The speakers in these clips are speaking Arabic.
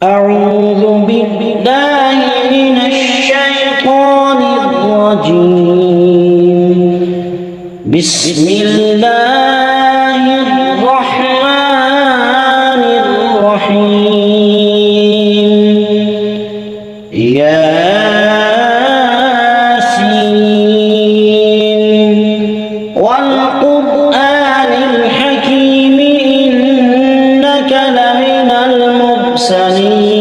أعوذ بالله من الشيطان الرجيم. بسم الله الرحمن الرحيم. ياسين والقرآن الحكيم إنك لمن المرسلين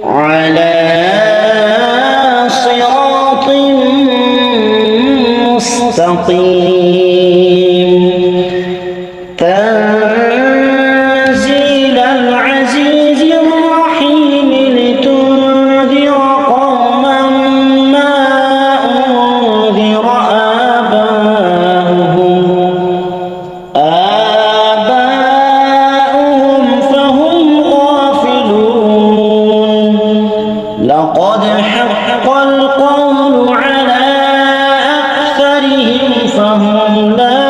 على صراط مستقيم. تنزيل العزيز الرحيم لتنذر قوما ما أنذر آباؤهم فهم غافلون. لقد حق القول على أكثرهم فهم لا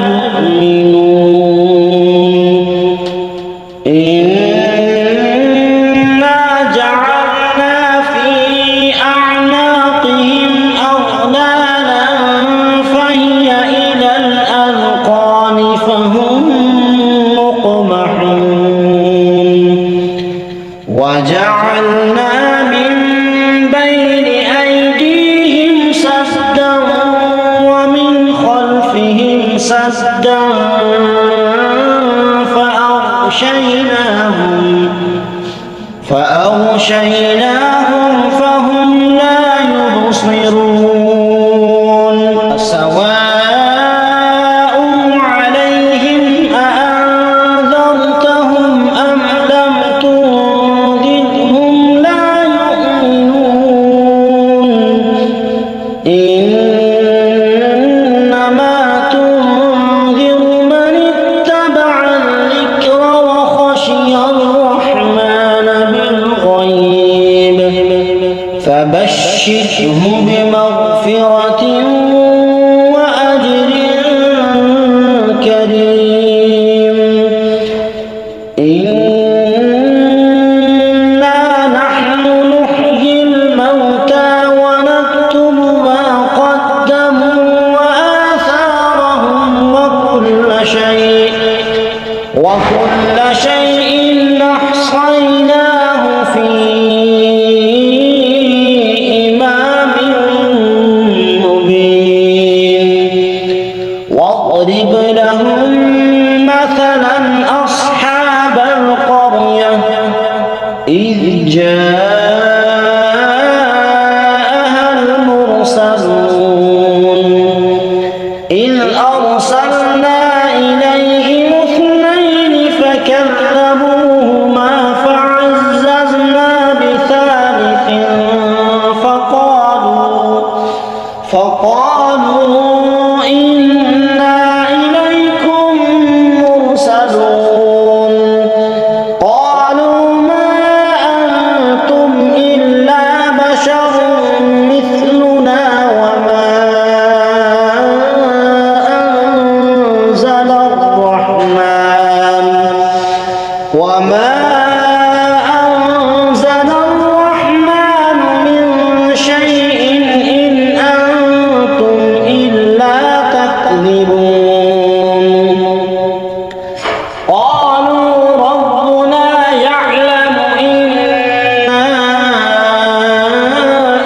يؤمنون. إنا جعلنا في أعناقهم أغلالا فهي إلى الأذقان فهم مقمحون. وجعلنا من بين أيديهم سدا ومن خلفهم سدا فأغشيناهم فهم لا يبصرون. سواء عليهم أأنذرتهم أم لم تنذرهم لا يؤمنون. إنما تنذر من اتبع الذكر وخشي الرحمن بالغيب فبشره بمغفرة وأجر كريم. إنا نحن نحيي الموتى ونكتب ما قدموا وآثارهم وكل شيء أحصيناه في إمام مبين. واضرب لهم مثلا أصحاب القرية إذ جاءها المرسلون إذ أرسلنا إليهم اثنين فكذبوهما فعززنا بثالث فقالوا إنا إليكم مرسلون. قالوا ما أنتم إلا بشر مثلنا وما أنزل الرحمن من شيء إن أنتم إلا تكذبون. قالوا ربنا يعلم إنا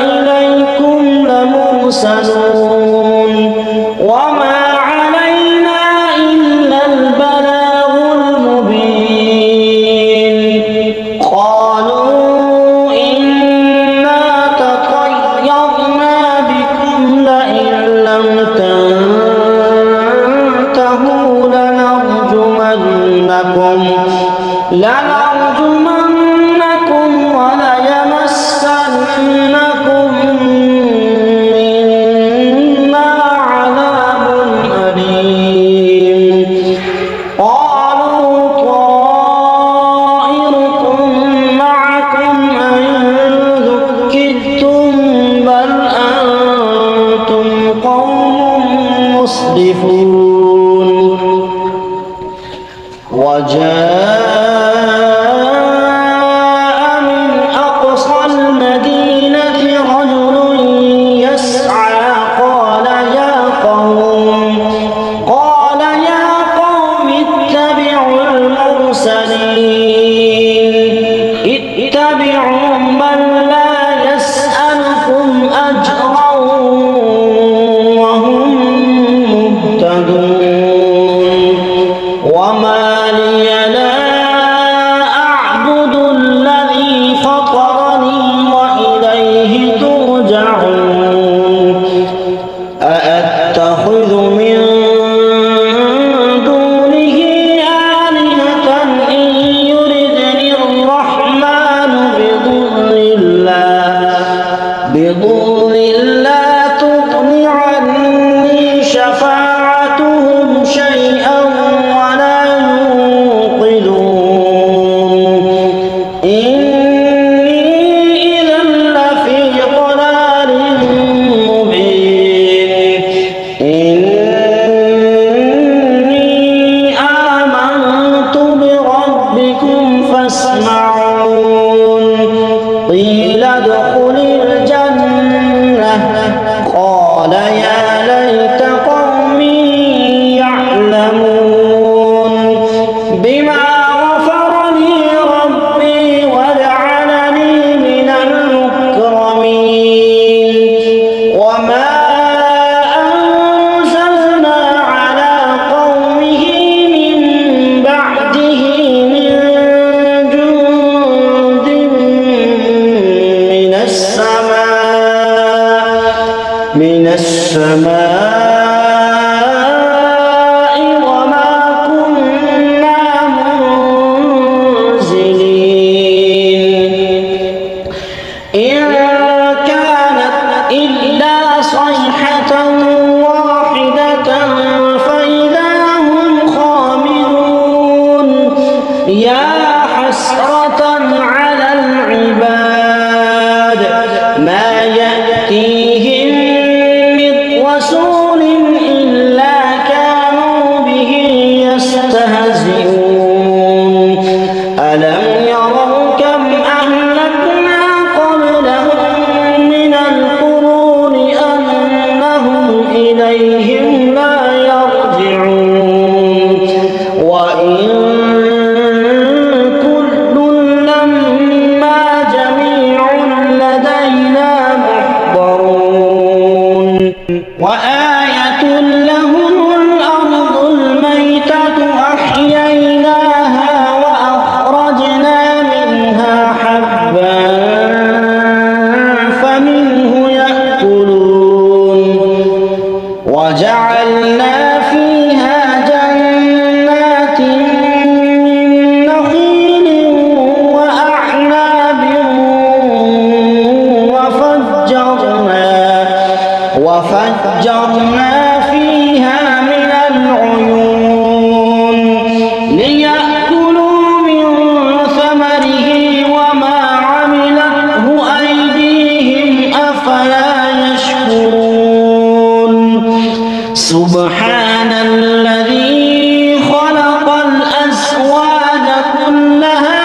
إليكم لمرسلون وما علينا إلا البلاغ المبين. قالوا إنا تطيرنا بكم لئن لم تنتهوا لنرجمنكم وليمسنكم منا عذاب أليم. قالوا طائركم معكم أئن ذكرتم بل أنتم قوم مسرفون. وجاء حسرة على العباد ما يأتيهم من رسول إلا كانوا به يستهزئون ألم يروا كم أهلكنا قبلهم من القرون أنهم إليهم لا يرجعون وإن كل لما جميع لدينا محضرون وآية لهم الأرض الميتة أحييناها وأخرجنا منها حبا فمنه يأكلون وجعلنا فيها جنات من نخيل وأعناب وفجرنا فيها من العيون ليأكلوا من ثمره وما عملته أيديهم أفلا يشكرون سبحان الذي خلق الأزواج كلها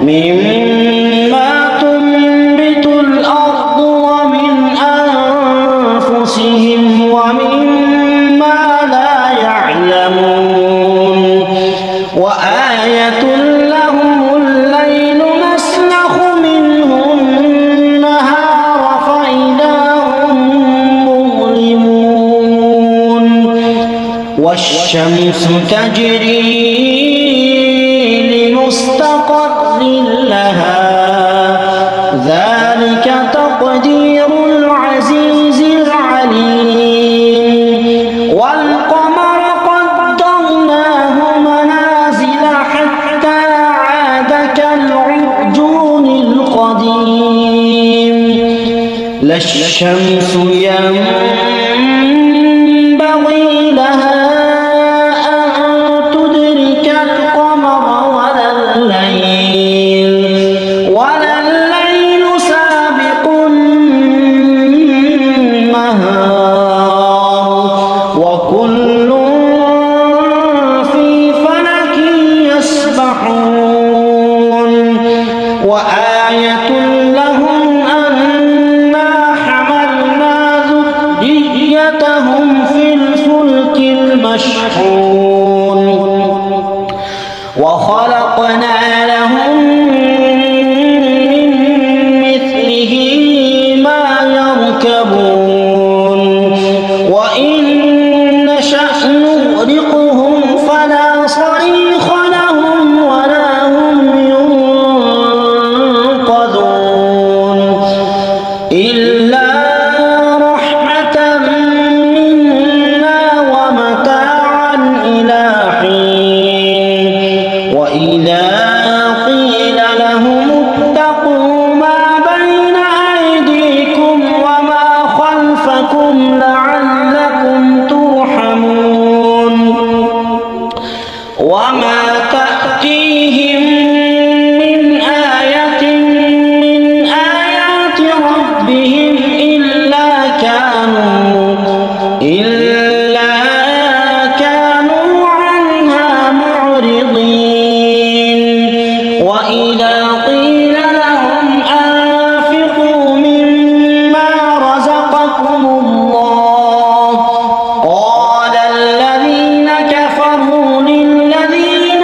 مما تنبت الأرض ومن أنفسهم ومما لا يعلمون وآية لهم الليل نسلخ منه النهار فإذا هم مظلمون والشمس تجري لمستقر لها ذلك تقدير العزيز العليم والقمر قدرناه منازل حتى عاد كالعرجون القديم لا الشمس ينبغي لها أن تدرك القمر ولا الليل سابق النهار وكل في فلك يسبحون وآية لهم أنا حملنا ذريتهم في الفلك المشحون وخلقنا لهم من مثله ما يركبون وإن نشأ نغرقهم فلا صريخ لهم ولا هم ينقذون إلا رحمة منا ومتاعا إلى حين وإذا قيل لهم اتقوا ما بين أيديكم وما خلفكم لعلكم ترحمون وما تأتيهم من آية من آيات ربهم إلا كانوا عنها معرضين وإذا قيل لهم أنفقوا مما رزقكم الله قال الذين كفروا للذين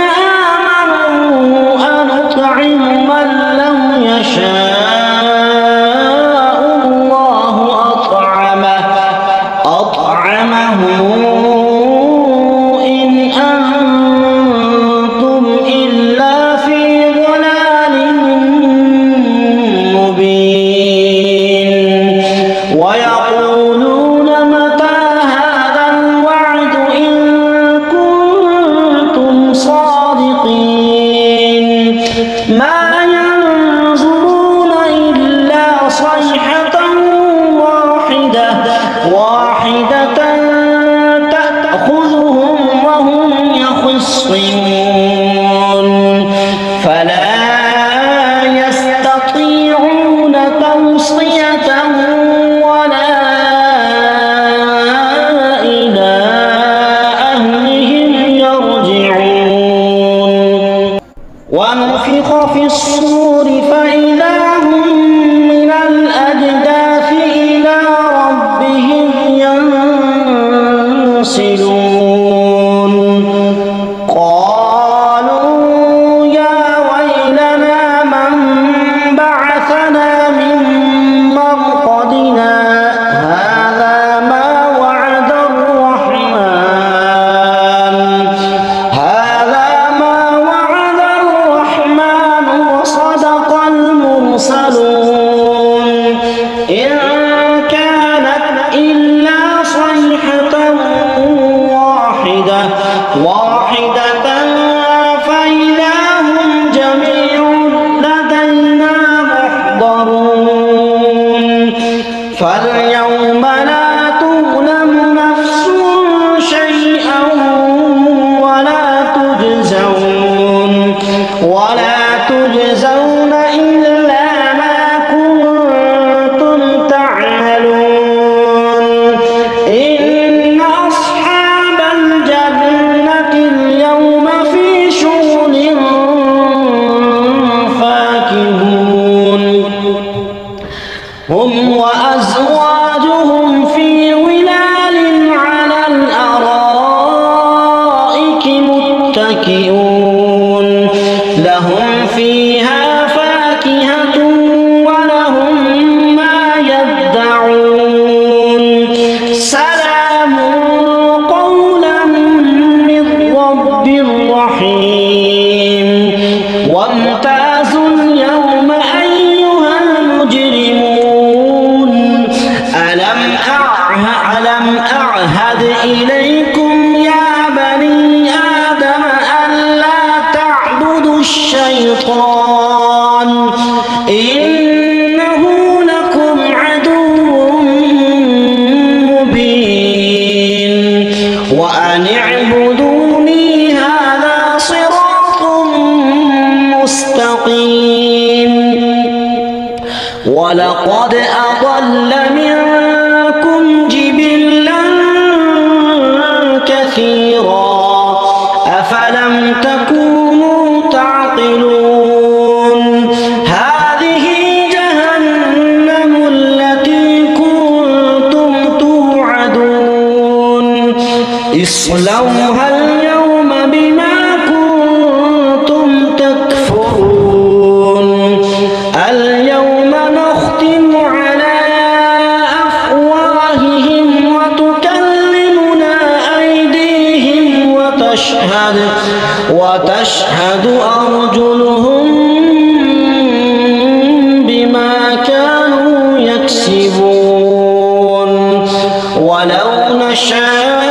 يبصرون فلا يستطيعون توصية ولا إلى أهلهم يرجعون ونفخ في الصور فإذا هم من الأجداث إلى ربهم ينسلون قالوا يا ويلنا من بعثنا من مرقدنا هذا ما وعد الرحمن وصدق المرسلون إن كانت إلا صيحة واحدة فإذا هم جميع لدينا محضرون فاليوم لا تظلم نفس شيئا ولا تجزون إلا ما كنتم تعملون إن أصحاب الجنة اليوم في شغل فاكهون هم وأزواجهم في ظلال على الأرائك متكئون لهم فيها فاكهة ولهم ما يدعون سلام قولا من رب رحيم وامتازوا اليوم أيها المجرمون ألم أعهد إليكم يا بني آدم ألا تعبدوا الشيطان إنه لكم عدو مبين وأن اعبدوني هذا صراط مستقيم ولقد أضل منكم جبلا كثيرا أفلم تكونوا تعقلون هذه جهنم التي كنتم توعدون اصلوها اليوم بما كنتم تكفرون اليوم نختم على أفواههم وتكلمنا أيديهم وتشهد أرجلهم بما كانوا يكسبون ولو نشاء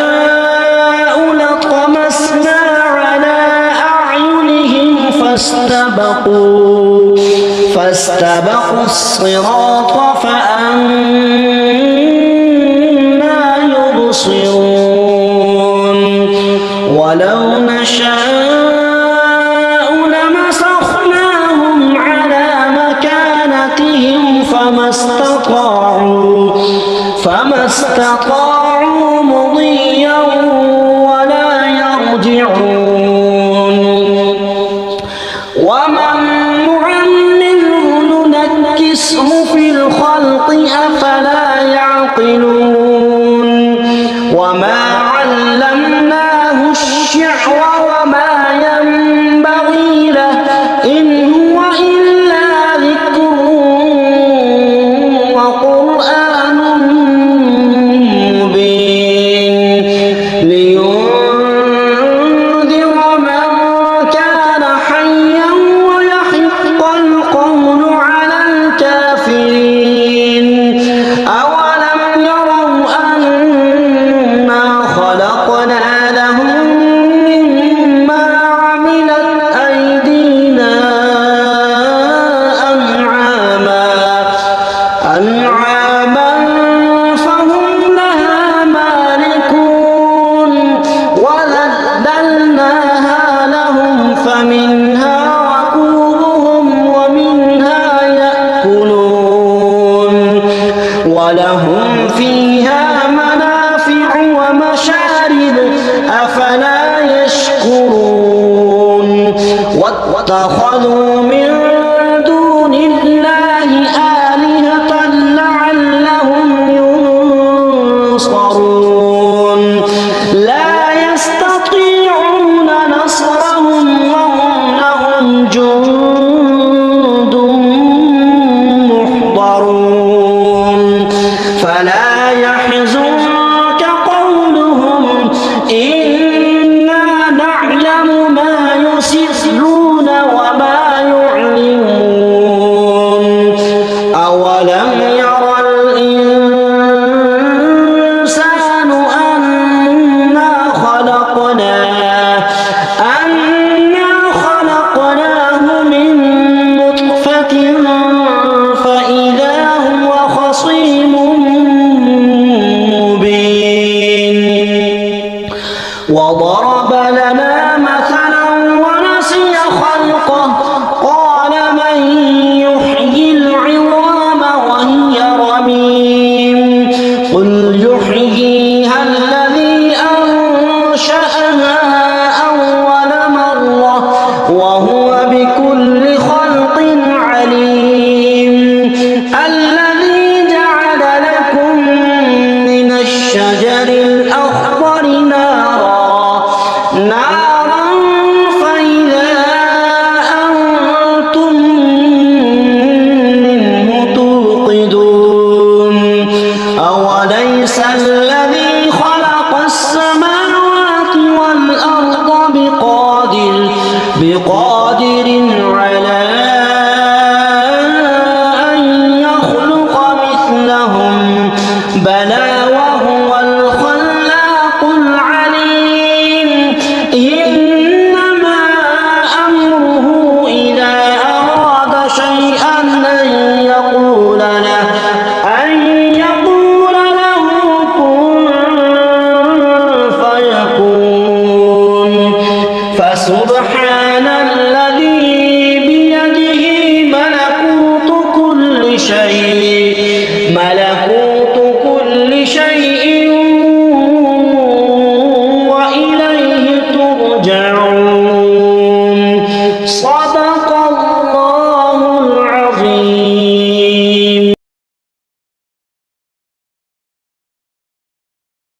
لطمسنا على أعينهم فاستبقوا الصراط فأنى يبصرون ولو نشاء لمسخناهم على مكانتهم فما استطاعوا مضيا ولا يرجعون ومن نعمره ننكسه في الخلق أفلا يعقلون وما علمناه الشعر وما فمنها ركوبهم ومنها يأكلون ولهم فيها منافع ومشارب أفلا يشكرون واتخذوا من دون الله آلهة لعلهم ينصرون لا يستطيعون نصرهم وهم لهم جند محضرون فلا يحزنك قولهم إنا نعلم ما يسرون وما يعلنون أولم ير الإنسان أنا خلقناه من نطفة فإذا هو خصيم مبين وضرب لنا مثلا ونسي خلقه قال من يحيي العظام وهي رميم قل يحييها الذي أنشأها أول مرة وهو بكل خلق عليم الذي جعل لكم من الشجر الأخضر نارا فإذا أنتم منه توقدون أوليس الذي خلق السماوات والأرض بقادر على أن يخلق مثلهم بلى وهو الخلاق العليم إنما أمره إذا أراد شيئا أن يقول له كن فيكون فسبحان